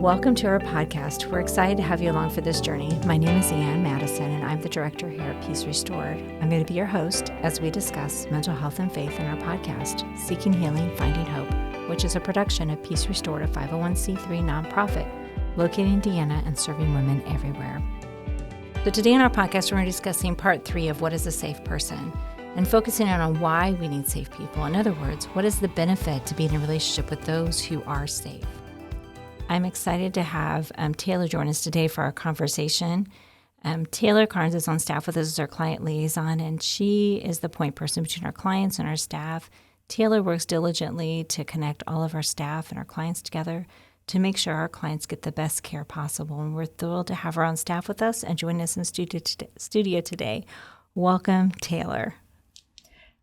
Welcome to our podcast. We're excited to have you along for this journey. My name is Madison, and I'm the director here at Peace Restored. I'm going to be your host as we discuss mental health and faith in our podcast, Seeking Healing, Finding Hope, which is a production of Peace Restored, a 501c3 nonprofit located in Indiana and serving women everywhere. So today in our podcast, we're discussing part 3 of what is a safe person and focusing on why we need safe people. In other words, what is the benefit to being in a relationship with those who are safe? I'm excited to have Taylor join us today for our conversation. Taylor Carnes is on staff with us as our client liaison, and she is the point person between our clients and our staff. Taylor works diligently to connect all of our staff and our clients together to make sure our clients get the best care possible. And we're thrilled to have her on staff with us and join us in studio today. Welcome, Taylor.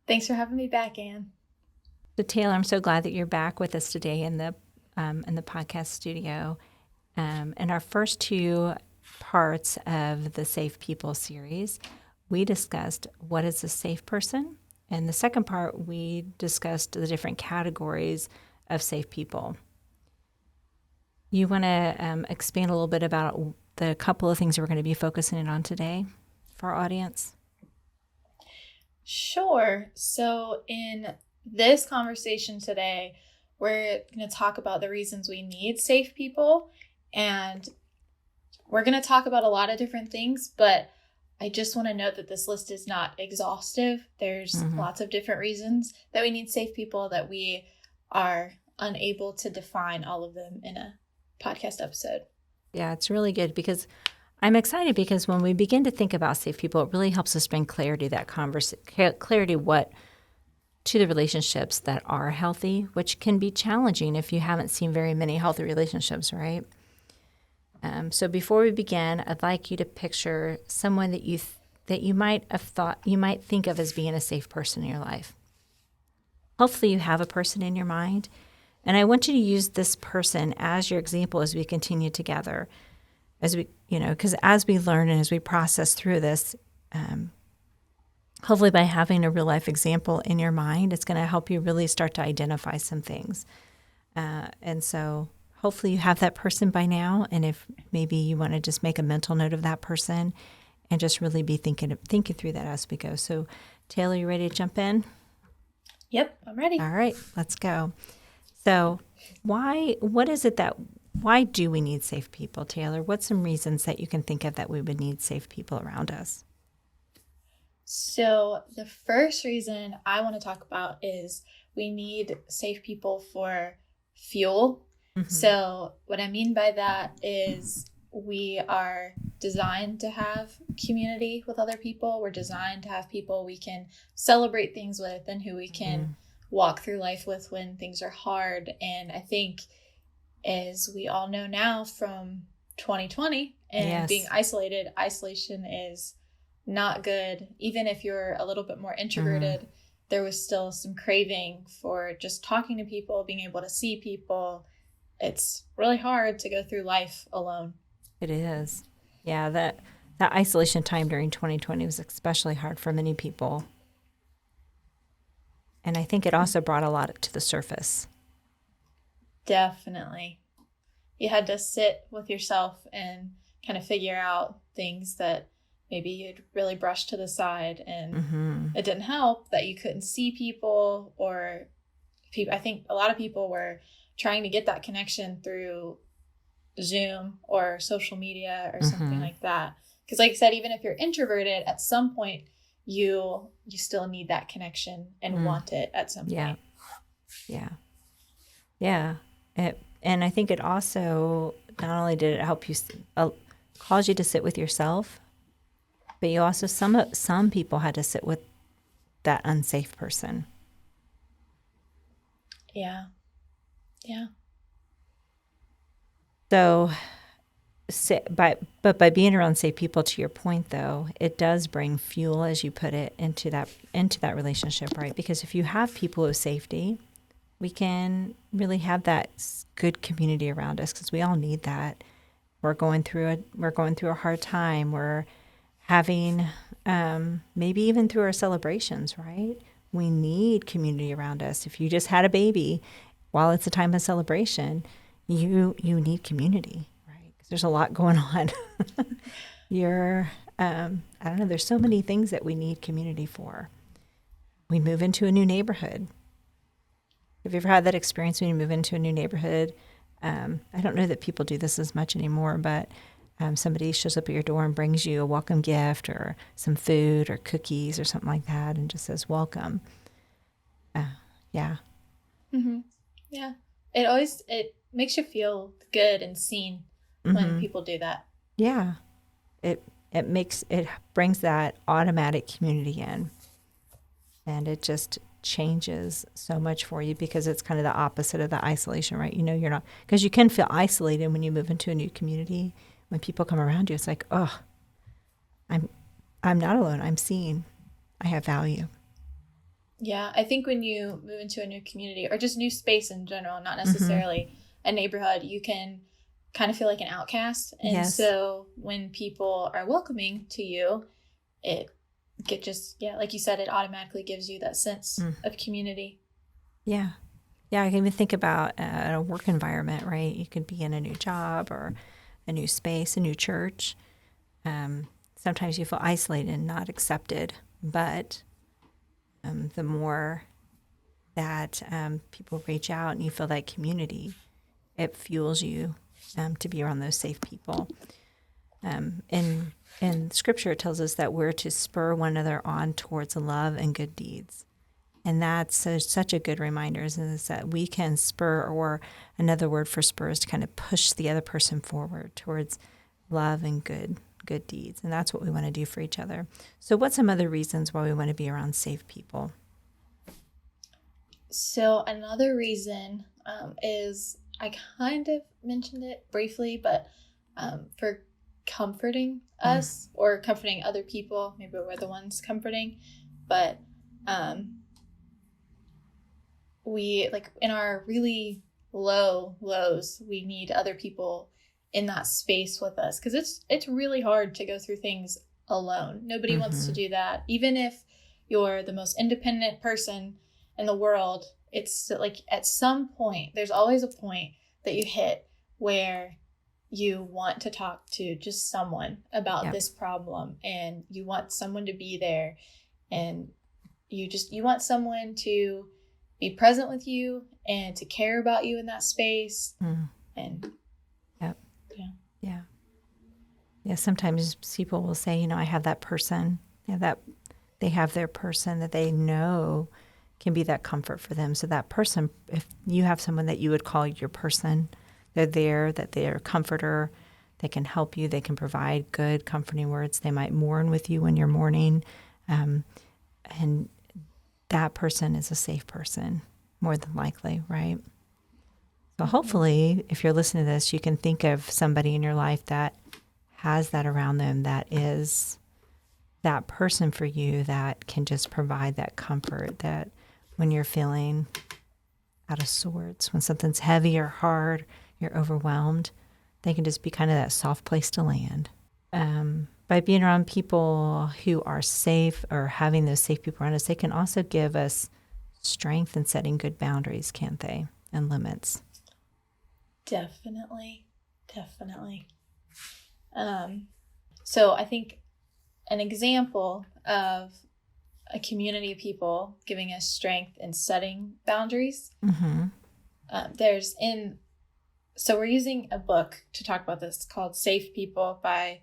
Thanks for having me back, Anne. So, Taylor, I'm so glad that you're back with us today in the podcast studio. In our first 2 parts of the Safe People series, we discussed what is a safe person. And the second part, we discussed the different categories of safe people. You want to expand a little bit about the couple of things we're going to be focusing in on today for our audience? Sure. So in this conversation today, we're going to talk about the reasons we need safe people, and we're going to talk about a lot of different things, but I just want to note that this list is not exhaustive. There's lots of different reasons that we need safe people that we are unable to define all of them in a podcast episode. Yeah, it's really good because I'm excited because when we begin to think about safe people, it really helps us bring clarity to the relationships that are healthy, which can be challenging if you haven't seen very many healthy relationships, right? So before we begin, I'd like you to picture someone that you might think of as being a safe person in your life. Hopefully you have a person in your mind, and I want you to use this person as your example as we continue together, because as we learn and as we process through this, hopefully by having a real life example in your mind, it's going to help you really start to identify some things. And so hopefully you have that person by now. And if maybe you want to just make a mental note of that person and just really be thinking through that as we go. So Taylor, you ready to jump in? Yep, I'm ready. All right, let's go. So why do we need safe people, Taylor? What's some reasons that you can think of that we would need safe people around us? So the first reason I want to talk about is we need safe people for fuel. Mm-hmm. So what I mean by that is we are designed to have community with other people. We're designed to have people we can celebrate things with and who we can walk through life with when things are hard. And I think, as we all know now from 2020 and being isolated, isolation is not good. Even if you're a little bit more introverted, there was still some craving for just talking to people, being able to see people. It's really hard to go through life alone. It is. Yeah, that isolation time during 2020 was especially hard for many people. And I think it also brought a lot to the surface. Definitely. You had to sit with yourself and kind of figure out things that maybe you'd really brushed to the side, and it didn't help that you couldn't see people, or I think a lot of people were trying to get that connection through Zoom or social media or something like that. Because like I said, even if you're introverted, at some point you still need that connection and want it at some point. Yeah. And I think it also, not only did it help you, cause you to sit with yourself, but you also, some people had to sit with that unsafe person. Yeah. So, by being around safe people, to your point though, it does bring fuel, as you put it, into that relationship, right? Because if you have people of safety, we can really have that good community around us, because we all need that. We're going through a hard time. We're having, maybe even through our celebrations, right? We need community around us. If you just had a baby, while it's a time of celebration, you need community, right? 'Cause there's a lot going on. I don't know, there's so many things that we need community for. We move into a new neighborhood. Have you ever had that experience when you move into a new neighborhood? I don't know that people do this as much anymore, but somebody shows up at your door and brings you a welcome gift or some food or cookies or something like that and just says, welcome. Yeah. Mm-hmm. Yeah. It makes you feel good and seen when people do that. Yeah. It brings that automatic community in, and it just changes so much for you because it's kind of the opposite of the isolation, right? You're not, because you can feel isolated when you move into a new community. When people come around you, it's like, oh, I'm not alone. I'm seen. I have value. Yeah, I think when you move into a new community or just new space in general, not necessarily a neighborhood, you can kind of feel like an outcast. And so when people are welcoming to you, like you said, it automatically gives you that sense of community. Yeah. Yeah, I can even think about a work environment, right? You could be in a new job or a new space, a new church. Sometimes you feel isolated and not accepted, but the more that people reach out and you feel that community, it fuels you to be around those safe people. In Scripture, it tells us that we're to spur one another on towards love and good deeds. And that's such a good reminder, is that we can spur, or another word for spur is to kind of push the other person forward towards love and good deeds. And that's what we want to do for each other. So what's some other reasons why we want to be around safe people? So another reason is, I kind of mentioned it briefly, but for comforting us or comforting other people. Maybe we're the ones comforting, but we, like, in our really low lows, we need other people in that space with us, because it's really hard to go through things alone. Nobody wants to do that. Even if you're the most independent person in the world, it's like at some point, there's always a point that you hit where you want to talk to just someone about this problem, and you want someone to be there, and you want someone to be present with you and to care about you in that space. And yeah, sometimes people will say, I have that person, that they have their person that they know can be that comfort for them. So that person, if you have someone that you would call your person, they're there, that they're a comforter, they can help you, they can provide good, comforting words. They might mourn with you when you're mourning. And that person is a safe person, more than likely, right? So hopefully, if you're listening to this, you can think of somebody in your life that has that around them, that is that person for you that can just provide that comfort, that when you're feeling out of sorts, when something's heavy or hard, you're overwhelmed, they can just be kind of that soft place to land. By being around people who are safe, or having those safe people around us, they can also give us strength in setting good boundaries, can't they? And limits. Definitely. So I think an example of a community of people giving us strength in setting boundaries. So we're using a book to talk about this called Safe People by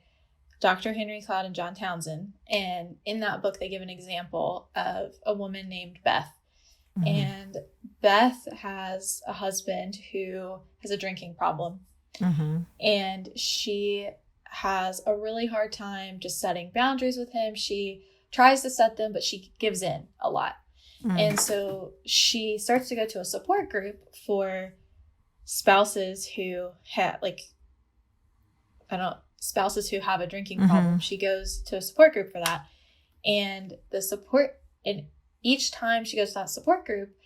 Dr. Henry Cloud and John Townsend. And in that book, they give an example of a woman named Beth. And Beth has a husband who has a drinking problem. And she has a really hard time just setting boundaries with him. She tries to set them, but she gives in a lot. And so she starts to go to a support group for spouses who have spouses who have a drinking problem. She goes to a support group for that. And each time she goes to that support group,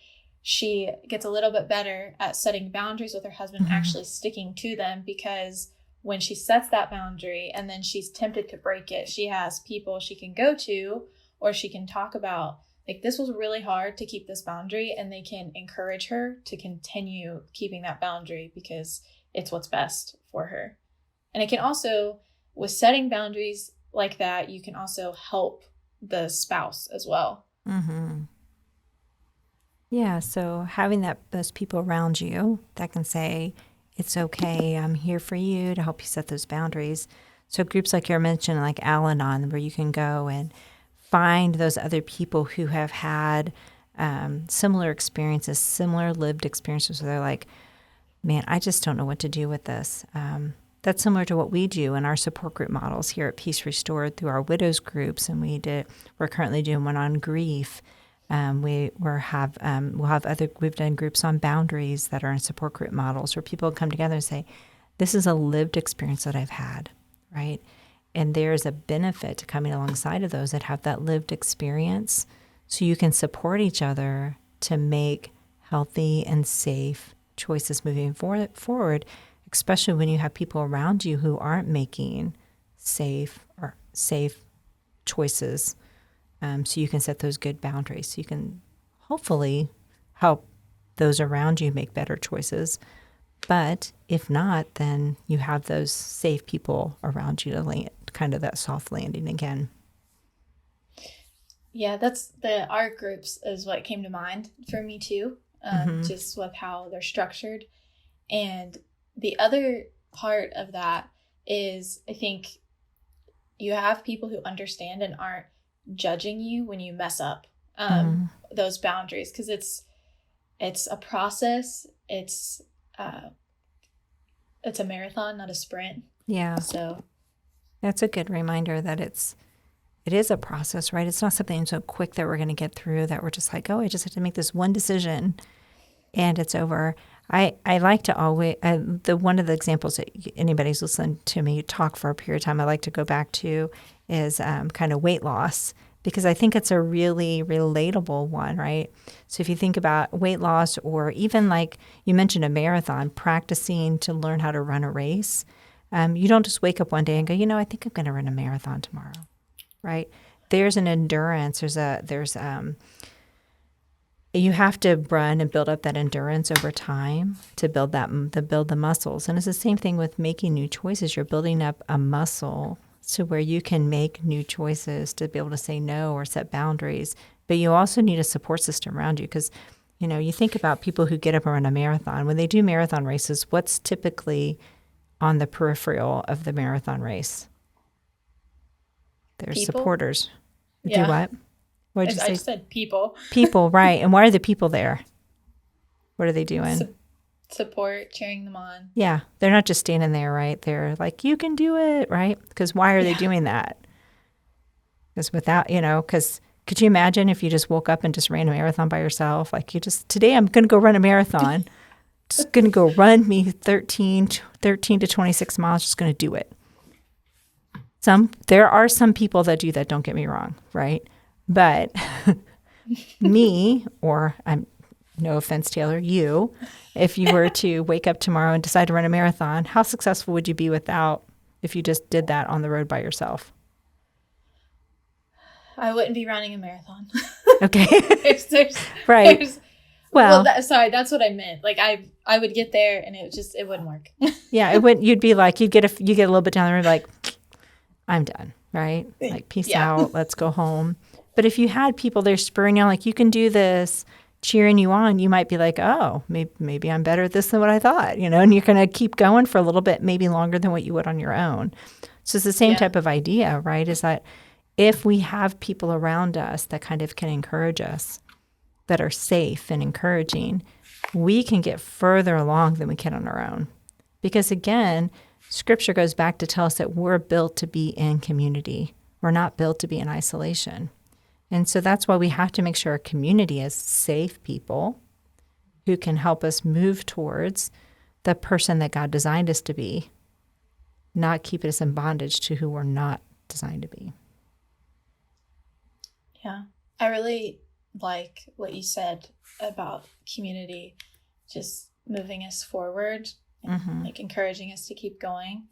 she gets a little bit better at setting boundaries with her husband, actually sticking to them, because when she sets that boundary and then she's tempted to break it, she has people she can go to, or she can talk about, like, this was really hard to keep this boundary, and they can encourage her to continue keeping that boundary because it's what's best for her. And it can also, with setting boundaries like that, you can also help the spouse as well. Mm-hmm. Yeah, so having those people around you that can say, it's okay, I'm here for you to help you set those boundaries. So groups like you're mentioning, like Al-Anon, where you can go and find those other people who have had similar experiences, similar lived experiences, where they're like, man, I just don't know what to do with this. That's similar to what we do in our support group models here at Peace Restored through our widows groups, and we're currently doing one on grief. We've done groups on boundaries that are in support group models where people come together and say, this is a lived experience that I've had, right? And there's a benefit to coming alongside of those that have that lived experience, so you can support each other to make healthy and safe choices moving forward, especially when you have people around you who aren't making safe choices. So you can set those good boundaries. So you can hopefully help those around you make better choices. But if not, then you have those safe people around you to land, kind of that soft landing again. Yeah, our groups is what came to mind for me too, just with how they're structured. And the other part of that is, I think you have people who understand and aren't judging you when you mess up those boundaries, because it's a process. It's a marathon, not a sprint. Yeah. So that's a good reminder that it is a process, right? It's not something so quick that we're going to get through, that we're just like, oh, I just have to make this one decision and it's over. I like to always, one of the examples that anybody's listened to me talk for a period of time, I like to go back to is kind of weight loss, because I think it's a really relatable one, right? So if you think about weight loss, or even like you mentioned a marathon, practicing to learn how to run a race, you don't just wake up one day and go, I think I'm going to run a marathon tomorrow, right? There's an endurance. You have to run and build up that endurance over time to build the muscles. And it's the same thing with making new choices. You're building up a muscle to where you can make new choices, to be able to say no or set boundaries. But you also need a support system around you, because, you think about people who get up and run a marathon. When they do marathon races, what's typically on the peripheral of the marathon race? There's people? Supporters. Yeah. Do what? What did you say? I just said people. People, right. And why are the people there? What are they doing? Support, cheering them on. Yeah. They're not just standing there, right? They're like, you can do it, right? Because why are they doing that? Because because could you imagine if you just woke up and just ran a marathon by yourself? Like, today I'm going to go run a marathon. Just going to go run me 13 to 26 miles, just going to do it. There are some people that do that, don't get me wrong, right? But me, or no offense, Taylor, you, if you were to wake up tomorrow and decide to run a marathon, how successful would you be if you just did that on the road by yourself? I wouldn't be running a marathon. Okay. Right. Sorry, that's what I meant. Like I would get there and it wouldn't work. Yeah, it wouldn't. You'd be like, you get a little bit down the road, like, I'm done, right? Like, peace out, let's go home. But if you had people there spurring you on, like, you can do this, cheering you on, you might be like, oh, maybe I'm better at this than what I thought, and you're going to keep going for a little bit, maybe longer than what you would on your own. So it's the same type of idea, right? Is that if we have people around us that kind of can encourage us, that are safe and encouraging, we can get further along than we can on our own. Because again, Scripture goes back to tell us that we're built to be in community. We're not built to be in isolation. And so that's why we have to make sure our community is safe people who can help us move towards the person that God designed us to be, not keep us in bondage to who we're not designed to be. Yeah. I really like what you said about community just moving us forward and like encouraging us to keep going.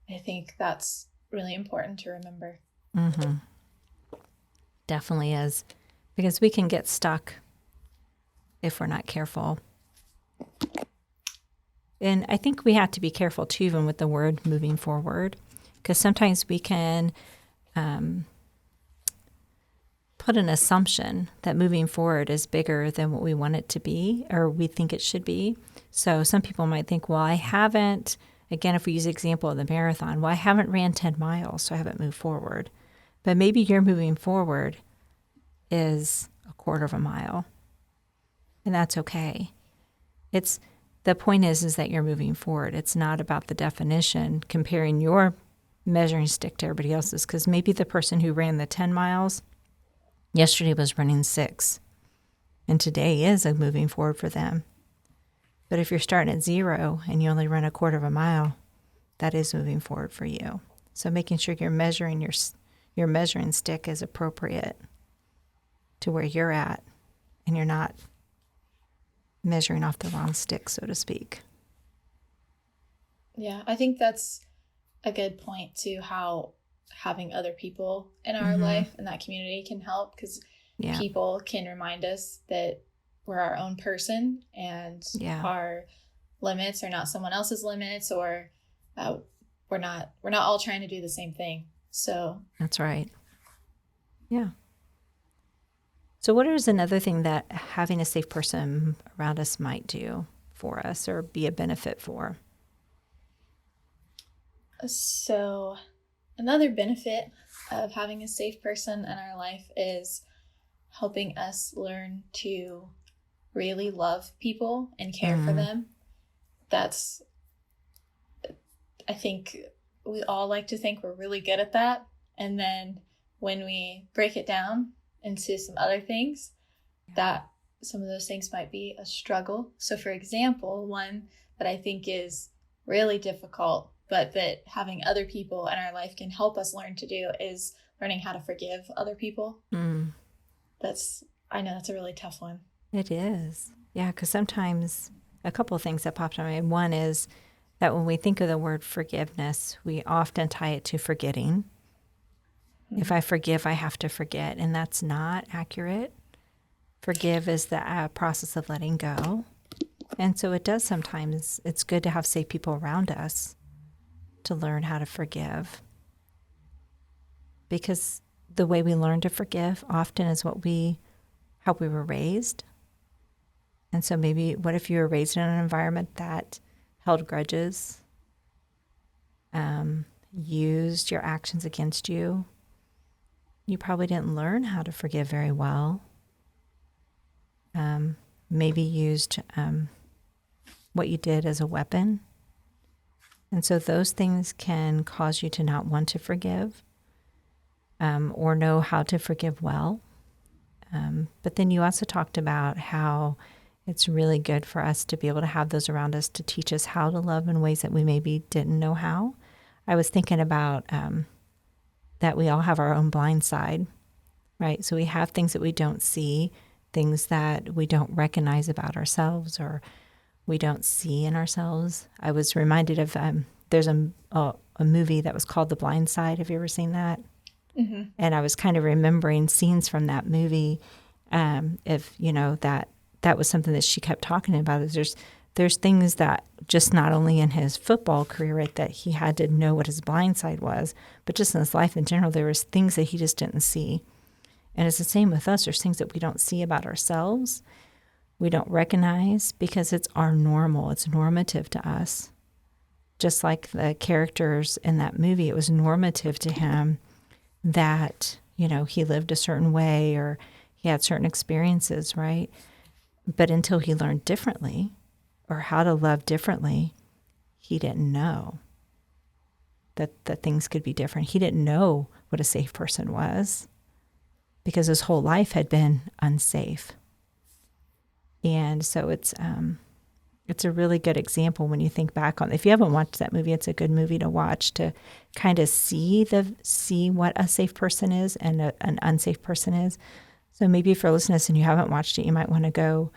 I think that's really important to remember. Mm-hmm. Definitely is, because we can get stuck if we're not careful. And I think we have to be careful too, even with the word moving forward, because sometimes we can put an assumption that moving forward is bigger than what we want it to be or we think it should be. So some people might think, well, I haven't, again, if we use the example of the marathon, well, I haven't ran 10 miles, so I haven't moved forward. But maybe your moving forward is a quarter of a mile, and that's okay. The point is that you're moving forward. It's not about the definition, comparing your measuring stick to everybody else's, because maybe the person who ran the 10 miles yesterday was running 6, and today is a moving forward for them. But if you're starting at 0 and you only run a quarter of a mile, that is moving forward for you. So making sure you're measuring your measuring stick is appropriate to where you're at, and you're not measuring off the wrong stick, so to speak. Yeah, I think that's a good point to how having other people in our life and that community can help, because people can remind us that we're our own person and our limits are not someone else's limits, or we're not all trying to do the same thing. So that's right. Yeah. So what is another thing that having a safe person around us might do for us or be a benefit for? So another benefit of having a safe person in our life is helping us learn to really love people and care for them. I think we all like to think we're really good at that. And then when we break it down into some other things, that some of those things might be a struggle. So for example, one that I think is really difficult, but that having other people in our life can help us learn to do, is learning how to forgive other people. I know that's a really tough one. It is. Yeah, because sometimes a couple of things that popped in my mind. One is that when we think of the word forgiveness, we often tie it to forgetting. If I forgive, I have to forget, and that's not accurate. Forgive is the process of letting go. And so it does sometimes, it's good to have safe people around us to learn how to forgive. Because the way we learn to forgive often is how we were raised. And so maybe, what if you were raised in an environment that held grudges, used your actions against you? You probably didn't learn how to forgive very well. Maybe used what you did as a weapon. And so those things can cause you to not want to forgive or know how to forgive well. But then you also talked about how it's really good for us to be able to have those around us to teach us how to love in ways that we maybe didn't know how. I was thinking about that we all have our own blind side, right? So we have things that we don't see, things that we don't recognize about ourselves or we don't see in ourselves. I was reminded of there's a movie that was called The Blind Side. Have you ever seen that? Mm-hmm. And I was kind of remembering scenes from that movie. If you know that was something that she kept talking about. Is there's things that just not only in his football career, right, that he had to know what his blind side was, but just in his life in general, there was things that he just didn't see. And it's the same with us. There's things that we don't see about ourselves, we don't recognize, because it's our normal. It's normative to us. Just like the characters in that movie, it was normative to him that, he lived a certain way or he had certain experiences, right? But until he learned differently or how to love differently, he didn't know that things could be different. He didn't know what a safe person was because his whole life had been unsafe. And so it's a really good example when you think back on. If you haven't watched that movie, it's a good movie to watch to kind of see what a safe person is and an unsafe person is. So maybe if you're listening to this and you haven't watched it, you might want to go,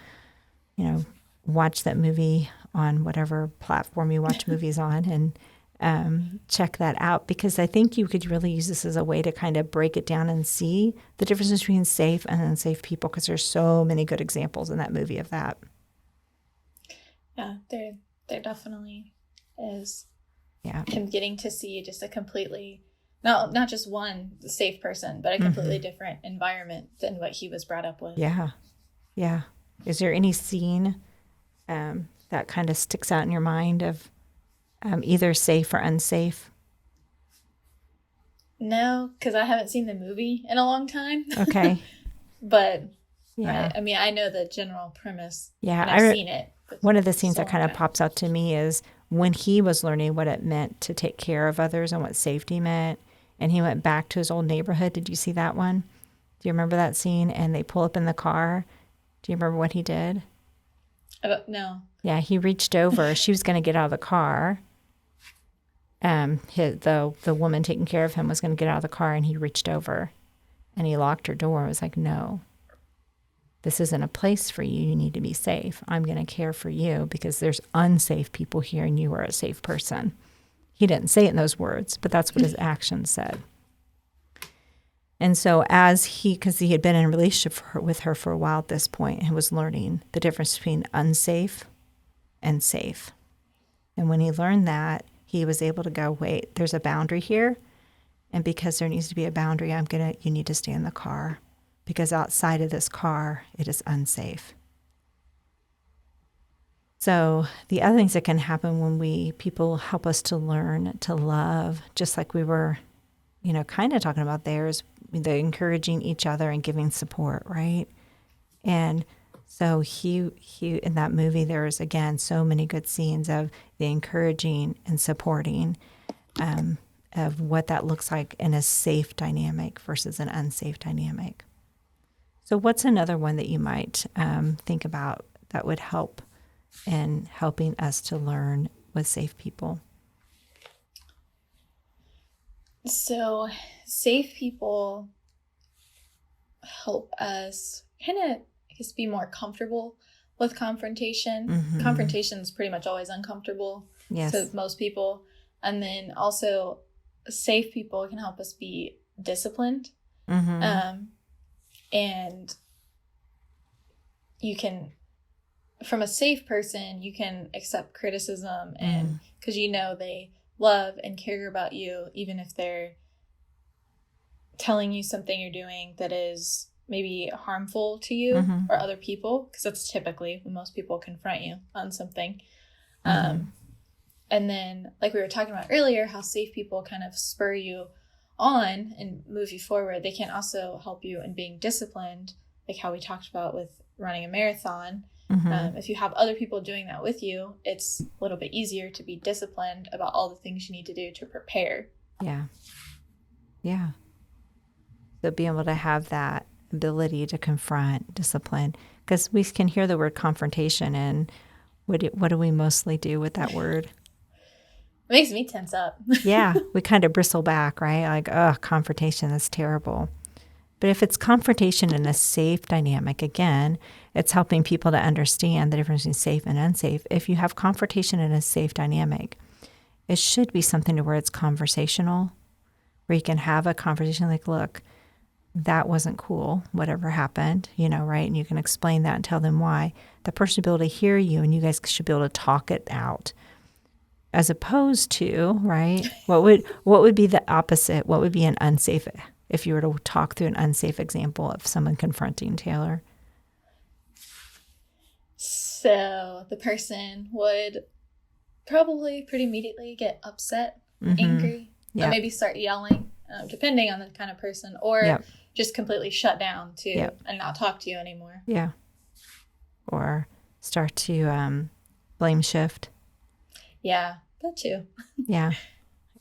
watch that movie on whatever platform you watch movies on and check that out, because I think you could really use this as a way to kind of break it down and see the differences between safe and unsafe people, because there's so many good examples in that movie of that. Yeah, there definitely is. Yeah. Him getting to see just a completely, not just one safe person, but a completely different environment than what he was brought up with. Yeah. Yeah. Is there any scene that kind of sticks out in your mind of either safe or unsafe? No, because I haven't seen the movie in a long time. Okay. But Yeah. I mean, I know the general premise. Yeah. And I've seen it. One of the scenes that kind of pops out to me is when he was learning what it meant to take care of others and what safety meant, and he went back to his old neighborhood. Did you see that one? Do you remember that scene? And they pull up in the car. Do you remember what he did? No. Yeah, he reached over. She was going to get out of the car. The woman taking care of him was going to get out of the car, and he reached over, and he locked her door. It was like, no, this isn't a place for you. You need to be safe. I'm going to care for you because there's unsafe people here, and you are a safe person. He didn't say it in those words, but that's what his actions said. And so because he had been in a relationship with her for a while at this point and was learning the difference between unsafe and safe. And when he learned that, he was able to go, wait, there's a boundary here. And because there needs to be a boundary, you need to stay in the car because outside of this car, it is unsafe. So the other things that can happen when people help us to learn to love, just like we were, kind of talking about there, is the encouraging each other and giving support, right? And so he in that movie, there's again so many good scenes of the encouraging and supporting of what that looks like in a safe dynamic versus an unsafe dynamic. So what's another one that you might think about that would help in helping us to learn with safe people? So safe people help us kind of, I guess, be more comfortable with confrontation. Mm-hmm. Confrontation is pretty much always uncomfortable to most people. And then also safe people can help us be disciplined. Mm-hmm. And you can, from a safe person, you can accept criticism and because they love and care about you, even if they're telling you something you're doing that is maybe harmful to you or other people, because that's typically when most people confront you on something. And then, like we were talking about earlier, how safe people kind of spur you on and move you forward. They can also help you in being disciplined, like how we talked about with running a marathon. If you have other people doing that with you, it's a little bit easier to be disciplined about all the things you need to do to prepare. Yeah. Yeah. So being able to have that ability to confront, discipline, because we can hear the word confrontation, and what do we mostly do with that word? It makes me tense up. Yeah, we kind of bristle back, right? Like, oh, confrontation, that's terrible. But if it's confrontation in a safe dynamic, again, it's helping people to understand the difference between safe and unsafe. If you have confrontation in a safe dynamic, it should be something to where it's conversational, where you can have a conversation like, look, that wasn't cool, whatever happened, right? And you can explain that and tell them why. The person should be able to hear you, and you guys should be able to talk it out. As opposed to, right, what would be the opposite? What would be an unsafe, if you were to talk through an unsafe example of someone confronting Taylor? So the person would probably pretty immediately get upset, angry, or maybe start yelling, depending on the kind of person, or just completely shut down and not talk to you anymore. Yeah. Or start to blame shift. Yeah, that too. Yeah.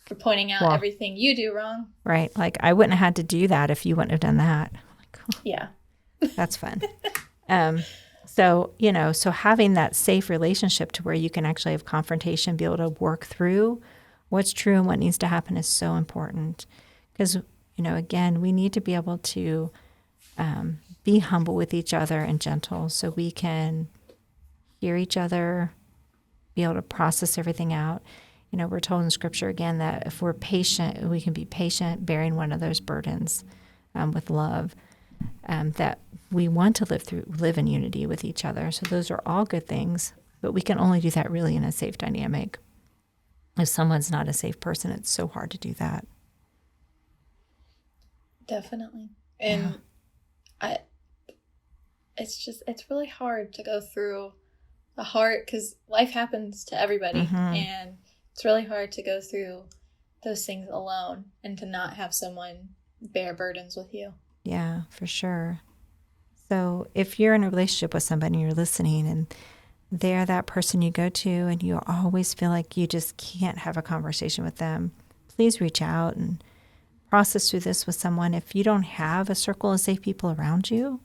For pointing out everything you do wrong. Right. Like, I wouldn't have had to do that if you wouldn't have done that. Like, oh, yeah. That's fun. So having that safe relationship to where you can actually have confrontation, be able to work through what's true and what needs to happen is so important. Because, again, we need to be able to be humble with each other and gentle so we can hear each other, be able to process everything out. We're told in Scripture again that if we're patient, we can be patient, bearing one another's burdens with love, that we want to live in unity with each other. So those are all good things. But we can only do that really in a safe dynamic. If someone's not a safe person, it's so hard to do that. Definitely. And it's really hard to go through the heart, because life happens to everybody. And it's really hard to go through those things alone and to not have someone bear burdens with you. Yeah, for sure. So if you're in a relationship with somebody and you're listening and they're that person you go to and you always feel like you just can't have a conversation with them, please reach out and process through this with someone. If you don't have a circle of safe people around you,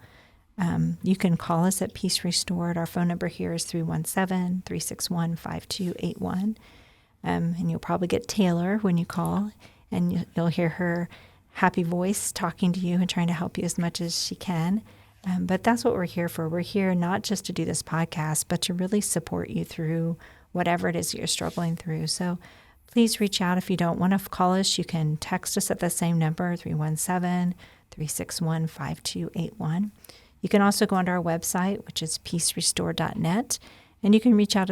you can call us at Peace Restored. Our phone number here is 317-361-5281. And you'll probably get Taylor when you call, and you'll hear her happy voice talking to you and trying to help you as much as she can. But that's what we're here for. We're here not just to do this podcast, but to really support you through whatever it is you're struggling through. So please reach out. If you don't want to call us, you can text us at the same number, 317-361-5281. You can also go onto our website, which is peacerestored.net, and you can reach out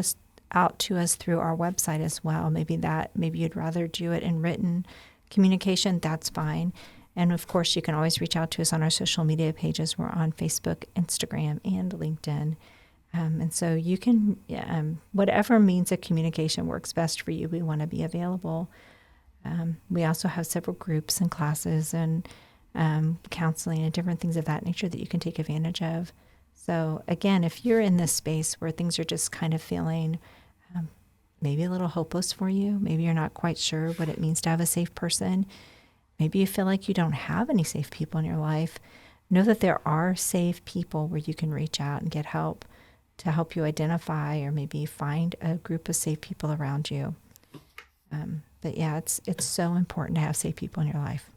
to us through our website as well. Maybe you'd rather do it in written communication, that's fine. And of course, you can always reach out to us on our social media pages. We're on Facebook, Instagram, and LinkedIn. And so you can, whatever means of communication works best for you, we want to be available. We also have several groups and classes and counseling and different things of that nature that you can take advantage of. So again, if you're in this space where things are just kind of feeling maybe a little hopeless for you, maybe you're not quite sure what it means to have a safe person, maybe you feel like you don't have any safe people in your life, know that there are safe people where you can reach out and get help to help you identify or maybe find a group of safe people around you. But yeah, it's so important to have safe people in your life.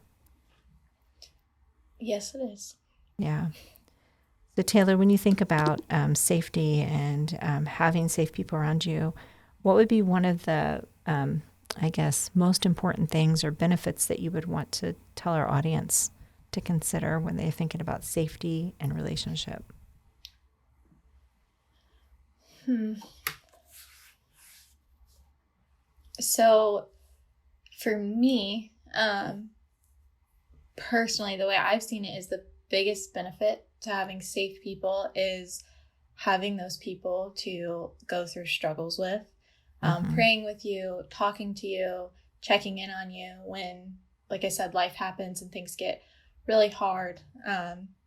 Yes, it is. Yeah. So Taylor, when you think about safety and having safe people around you, what would be one of the, most important things or benefits that you would want to tell our audience to consider when they're thinking about safety and relationship? So for me, personally, the way I've seen it is the biggest benefit to having safe people is having those people to go through struggles with, praying with you, talking to you, checking in on you when, like I said, life happens and things get really hard.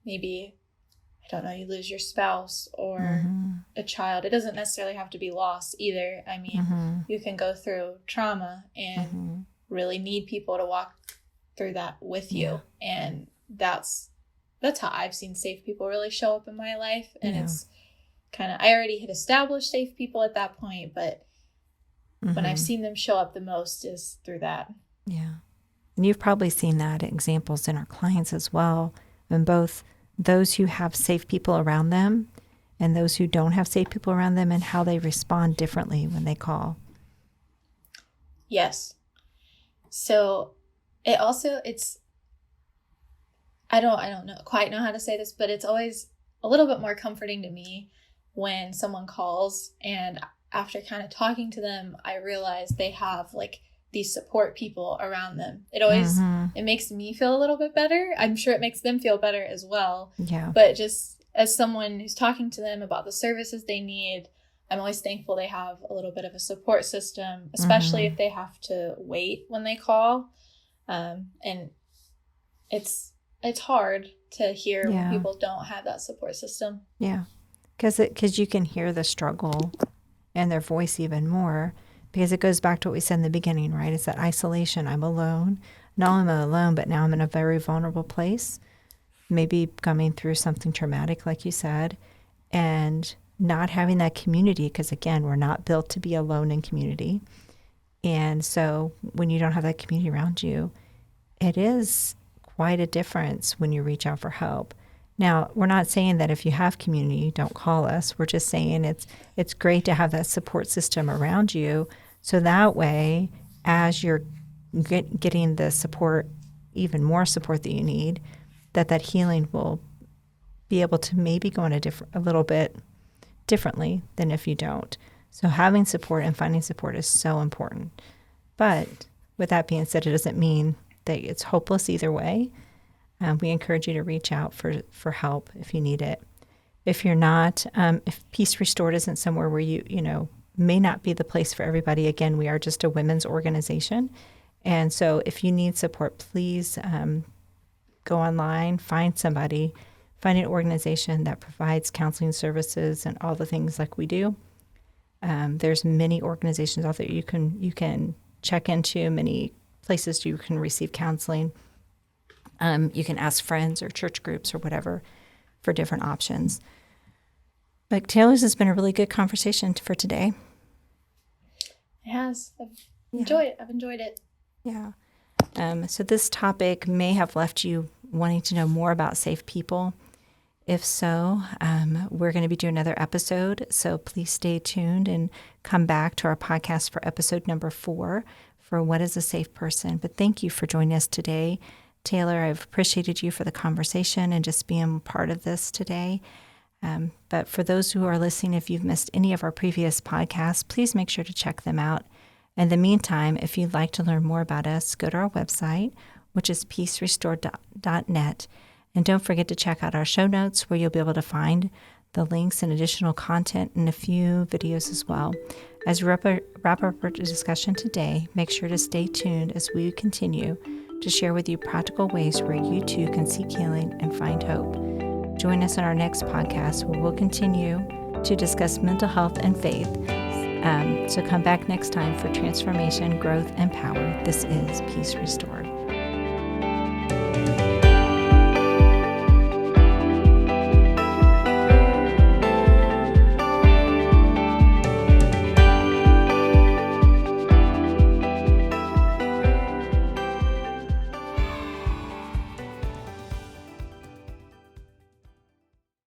Maybe, I don't know, you lose your spouse or a child. It doesn't necessarily have to be loss either. I mean, you can go through trauma and really need people to walk through that with you. And that's how I've seen safe people really show up in my life. And it's kind of, I already had established safe people at that point, but when I've seen them show up the most is through that. Yeah. And you've probably seen that examples in our clients as well, and both those who have safe people around them and those who don't have safe people around them, and how they respond differently when they call. Yes. So I don't quite know how to say this, but it's always a little bit more comforting to me when someone calls and after kind of talking to them, I realize they have like these support people around them. It always, it makes me feel a little bit better. I'm sure it makes them feel better as well. Yeah. But just as someone who's talking to them about the services they need, I'm always thankful they have a little bit of a support system, especially if they have to wait when they call. And it's hard to hear when people don't have that support system. Yeah. Because you can hear the struggle in their voice even more, because it goes back to what we said in the beginning, right? It's that isolation. I'm alone. Not only am I alone, but now I'm in a very vulnerable place, maybe coming through something traumatic, like you said, and not having that community, because again, we're not built to be alone in community. And so when you don't have that community around you, it is quite a difference when you reach out for help. Now, we're not saying that if you have community, don't call us. We're just saying it's great to have that support system around you, so that way, as you're getting the support, even more support that you need, that healing will be able to maybe go in a little bit differently than if you don't. So having support and finding support is so important. But with that being said, it doesn't mean that it's hopeless either way. We encourage you to reach out for help if you need it. If you're not, if Peace Restored isn't somewhere where you may not be the place for everybody. Again, we are just a women's organization. And so if you need support, please go online, find somebody, find an organization that provides counseling services and all the things like we do. There's many organizations out there you can check into, many places you can receive counseling. You can ask friends or church groups or whatever for different options. But Taylor's has been a really good conversation for today. It has. I've enjoyed it. Yeah. So this topic may have left you wanting to know more about safe people. If so, we're going to be doing another episode. So please stay tuned and come back to our podcast for episode number 4 for What is a Safe Person. But thank you for joining us today. Taylor, I've appreciated you for the conversation and just being part of this today. But for those who are listening, if you've missed any of our previous podcasts, please make sure to check them out. In the meantime, if you'd like to learn more about us, go to our website, which is peacerestored.net. And don't forget to check out our show notes where you'll be able to find the links and additional content and a few videos as well. As we wrap up our discussion today, make sure to stay tuned as we continue to share with you practical ways where you too can seek healing and find hope. Join us on our next podcast where we'll continue to discuss mental health and faith. So come back next time for transformation, growth, and power. This is Peace Restored.